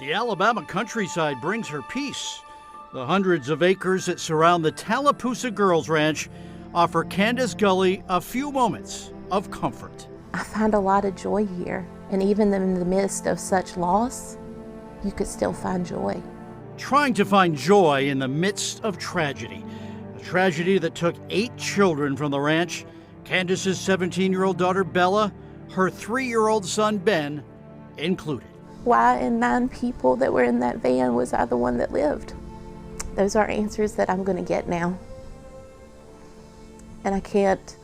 The Alabama countryside brings her peace. The hundreds of acres that surround the Tallapoosa Girls Ranch offer Candace Gully a few moments of comfort. I find a lot of joy here, and even in the midst of such loss, you could still find joy. Trying to find joy in the midst of tragedy. A tragedy that took 8 children from the ranch, Candace's 17-year-old daughter Bella, her 3-year-old son Ben included. Why in 9 people that were in that van was I the one that lived? Those are answers that I'm going to get now. And I can't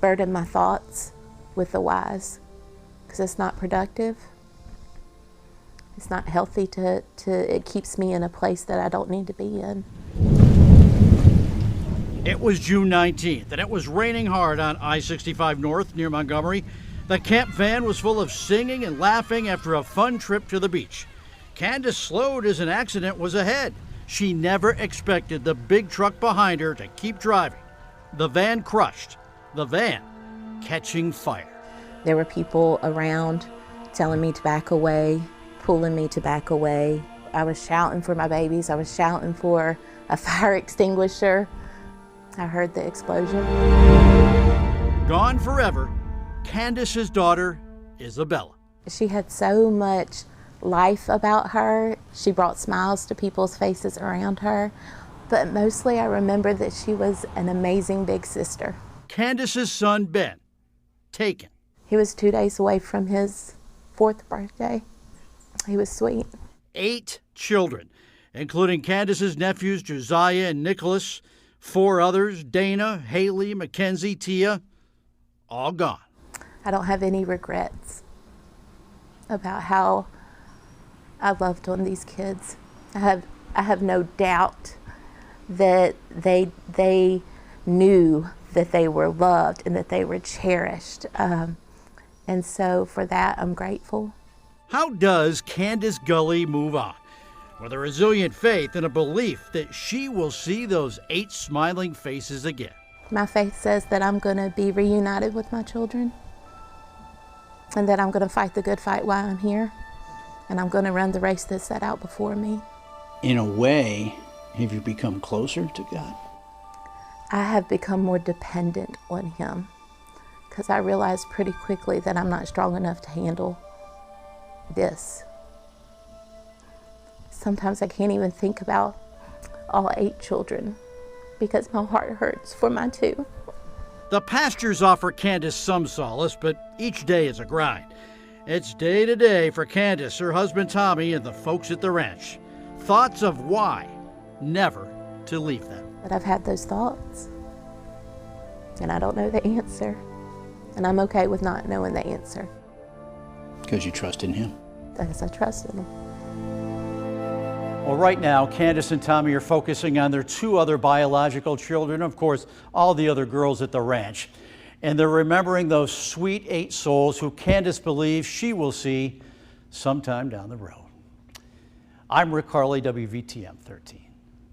burden my thoughts with the whys, because it's not productive. It's not healthy it keeps me in a place that I don't need to be in. It was June 19th, and it was raining hard on I-65 North near Montgomery. The camp van was full of singing and laughing after a fun trip to the beach. Candace slowed as an accident was ahead. She never expected the big truck behind her to keep driving. The van crushed, the van catching fire. There were people around telling me to back away, pulling me to back away. I was shouting for my babies. I was shouting for a fire extinguisher. I heard the explosion. Gone forever, Candace's daughter, Isabella. She had so much life about her. She brought smiles to people's faces around her. But mostly I remember that she was an amazing big sister. Candace's son, Ben, taken. He was 2 days away from his 4th birthday. He was sweet. 8 children, including Candace's nephews, Josiah and Nicholas, 4 others, Dana, Haley, Mackenzie, Tia, all gone. I don't have any regrets about how I loved on these kids. I have no doubt that they knew that they were loved and that they were cherished. And so for that, I'm grateful. How does Candace Gully move on? With a resilient faith and a belief that she will see those 8 smiling faces again. My faith says that I'm going to be reunited with my children, and that I'm going to fight the good fight while I'm here, and I'm going to run the race that's set out before me. In a way, have you become closer to God? I have become more dependent on Him, because I realized pretty quickly that I'm not strong enough to handle this. Sometimes I can't even think about all 8 children because my heart hurts for my 2. The pastures offer Candace some solace, but each day is a grind. It's day to day for Candace, her husband Tommy, and the folks at the ranch. Thoughts of why never to leave them. But I've had those thoughts, and I don't know the answer, and I'm okay with not knowing the answer. Because you trust in Him. Because I trust in Him. Well, right now, Candace and Tommy are focusing on their 2 other biological children, of course, all the other girls at the ranch. And they're remembering those sweet 8 souls who Candace believes she will see sometime down the road. I'm Rick Harley, WVTM 13.